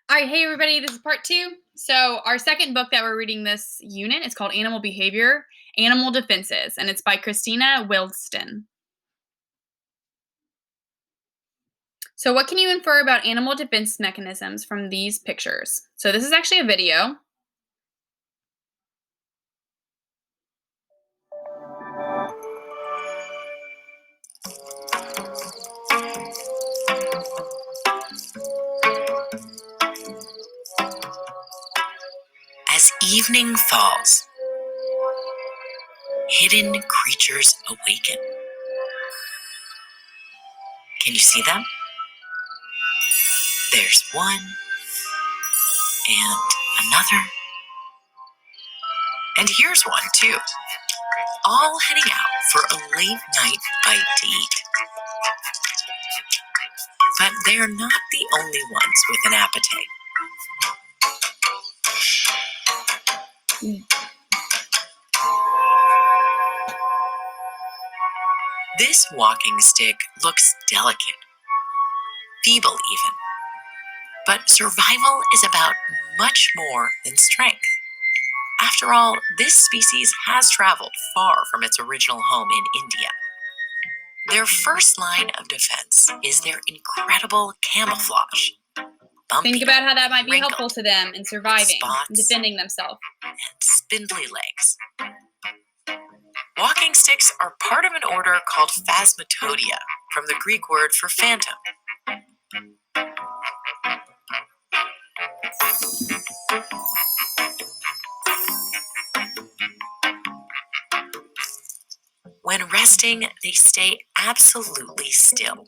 All right, hey everybody, this is part two. So, our second book that we're reading this unit is called Animal Behavior, Animal Defenses, and it's by Christina Wildston. So, what can you infer about animal defense mechanisms from these pictures? So, this is actually a video. As evening falls, hidden creatures awaken. Can you see them? There's one, and another, and here's one too, all heading out for a late night bite to eat. But they're not the only ones with an appetite. This walking stick looks delicate, feeble even. But survival is about much more than strength. After all, this species has traveled far from its original home in India. Their first line of defense is their incredible camouflage. Bumpy, Think about how that might be wrinkled, helpful to them in surviving spots, and defending themselves. and spindly legs. Walking sticks are part of an order called Phasmatodea, from the Greek word for phantom. When resting, they stay absolutely still.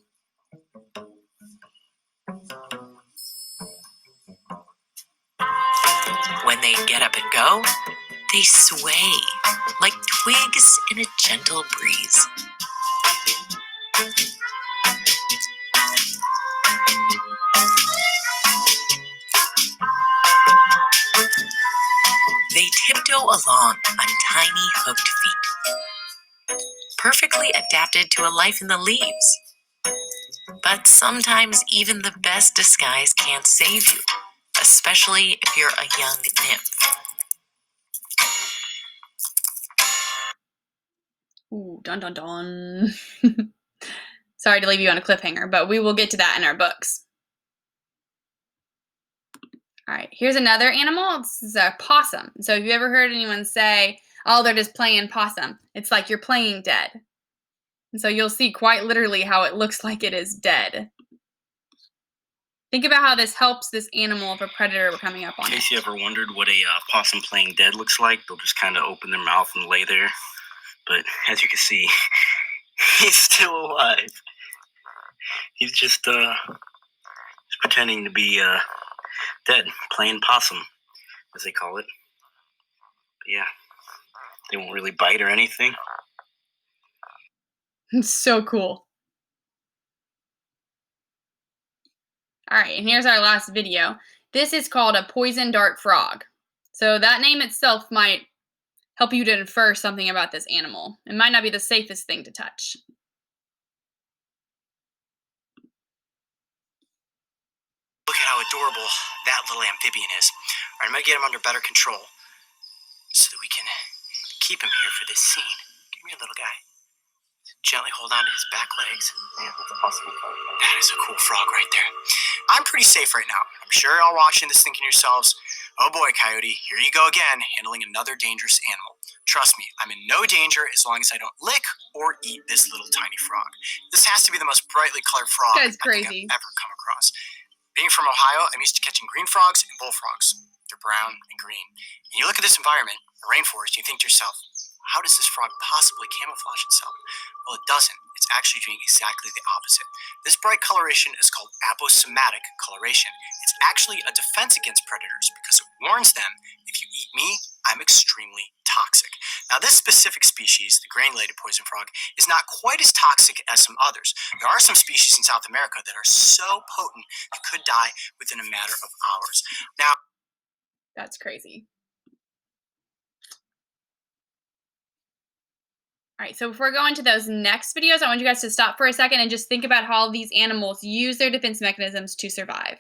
When they get up and go, they sway like twigs in a gentle breeze. They tiptoe along on tiny hooked feet, perfectly adapted to a life in the leaves. But sometimes even the best disguise can't save you, especially if you're a young nymph. Ooh, dun dun dun. Sorry to leave you on a cliffhanger, but we will get to that in our books. All right, here's another animal. This is a possum. So, have you ever heard anyone say, oh, they're just playing possum? It's like you're playing dead. And so, you'll see quite literally how it looks like it is dead. Think about how this helps this animal if a predator were coming up on In it. case you ever wondered what a possum playing dead looks like, they'll just kind of open their mouth and lay there. But as you can see, he's still alive. He's just pretending to be dead, playing possum, as they call it. But yeah, they won't really bite or anything. It's so cool. All right, and here's our last video. This is called a poison dart frog. So that name itself might help you to infer something about this animal. It might not be the safest thing to touch. Look at how adorable that little amphibian is. All right, I'm going to get him under better control so that we can keep him here for this scene. Come here, little guy. Gently hold on to his back legs. Yeah, that's awesome. That is a cool frog right there. I'm pretty safe right now. I'm sure you're all watching this thinking to yourselves, oh boy, Coyote, here you go again, handling another dangerous animal. Trust me, I'm in no danger as long as I don't lick or eat this little tiny frog. This has to be the most brightly colored frog This guy's I think crazy. I've ever come across. Being from Ohio, I'm used to catching green frogs and bullfrogs. They're brown and green. And you look at this environment, a rainforest, and you think to yourself, how does this frog possibly camouflage itself? Well, it doesn't. It's actually doing exactly the opposite. This bright coloration is called aposematic coloration. It's actually a defense against predators because it warns them, if you eat me, I'm extremely toxic. Now, this specific species, the granulated poison frog, is not quite as toxic as some others. There are some species in South America that are so potent you could die within a matter of hours. Now, That's crazy. All right, so before going to those next videos, I want you guys to stop for a second and just think about how these animals use their defense mechanisms to survive.